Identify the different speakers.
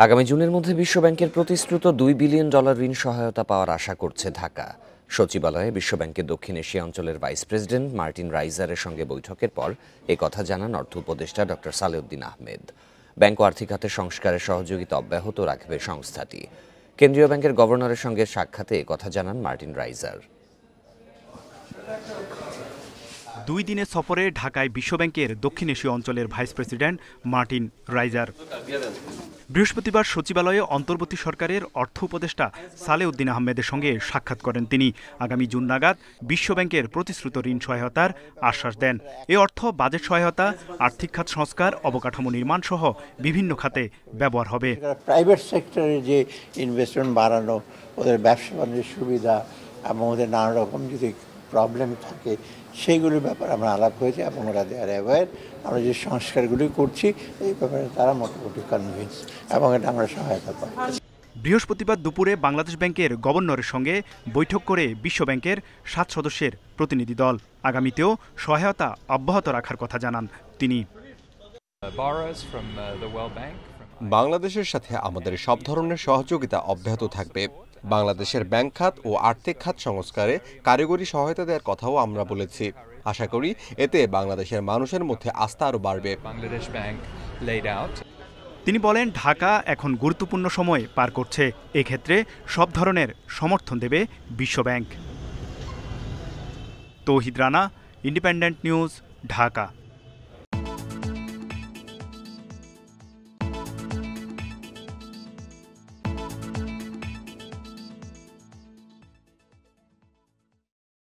Speaker 1: আগামী জুনের মধ্যে বিশ্বব্যাংকের প্রতিশ্রুত $2 বিলিয়ন ঋণ সহায়তা পাওয়ার আশা করছে ঢাকা। সচিবালয়ে বিশ্বব্যাংকের দক্ষিণ এশিয়া অঞ্চলের ভাইস প্রেসিডেন্ট মার্টিন রাইজারের সঙ্গে বৈঠকের পর কথা জানান অর্থ উপদেষ্টা ডক্টর সালেউদ্দিন আহমেদ। ব্যাংক ও আর্থিক খাতে সংস্কারের সহযোগিতা অব্যাহত রাখবে সংস্থাটি। কেন্দ্রীয় ব্যাংকের গভর্নরের সঙ্গে সাক্ষাতে কথা জানান মার্টিন রাইজার।
Speaker 2: 2 দিনের সফরে ঢাকায় বিশ্বব্যাংকের দক্ষিণ এশীয় অঞ্চলের ভাইস প্রেসিডেন্ট মার্টিন রাইজার। বৃহস্পতিবার সচিবালয়ে অন্তর্বর্তী সরকারের অর্থ উপদেষ্টা সালেউদ্দিন আহমেদের সঙ্গে সাক্ষাৎ করেন তিনি। আগামী জুন নাগাদ বিশ্বব্যাংকের প্রতিশ্রুত ঋণ সহায়তার আশ্বাস দেন। এ অর্থ বাজেট সহায়তা, আর্থিক খাত সংস্কার, অবকাঠামো নির্মাণ সহ বিভিন্ন খাতে ব্যবহার হবে।
Speaker 3: প্রাইভেট সেক্টরে যে ইনভেস্টমেন্ট বাড়ানো, ওদের ব্যবসা বাণিজ্যের সুবিধা এবং ওদের নানা রকম যদি প্রবলেম থাকে সেইগুলির ব্যাপারে আমরা আলাপ হয়েছে এবং ওরা দেয়ার অ্যাওয়্যার। আমরা যে সংস্কারগুলি করছি এই ব্যাপারে তারা মোটামুটি কনভিন্স এবং এটা আমরা সহায়তা পাই।
Speaker 2: বৃহস্পতিবার দুপুরে বাংলাদেশ ব্যাংকের গভর্নরের সঙ্গে বৈঠক করে বিশ্বব্যাংকের 7 সদস্যের প্রতিনিধি দল। আগামীতেও সহায়তা অব্যাহত রাখার কথা জানান তিনি।
Speaker 4: বাংলাদেশের সাথে আমাদের সব ধরনের সহযোগিতা অব্যাহত থাকবে। বাংলাদেশের ব্যাংক খাত ও আর্থিক খাত সংস্কারে কারিগরি সহায়তা দেওয়ার কথাও আমরা বলেছি। আশা করি এতে বাংলাদেশের মানুষের মধ্যে আস্থা আরও বাড়বে।
Speaker 2: তিনি বলেন, ঢাকা এখন গুরুত্বপূর্ণ সময় পার করছে। এক্ষেত্রে সব ধরনের সমর্থন দেবে বিশ্বব্যাংক। তৌহিদ রানা, ইন্ডিপেন্ডেন্ট নিউজ, ঢাকা।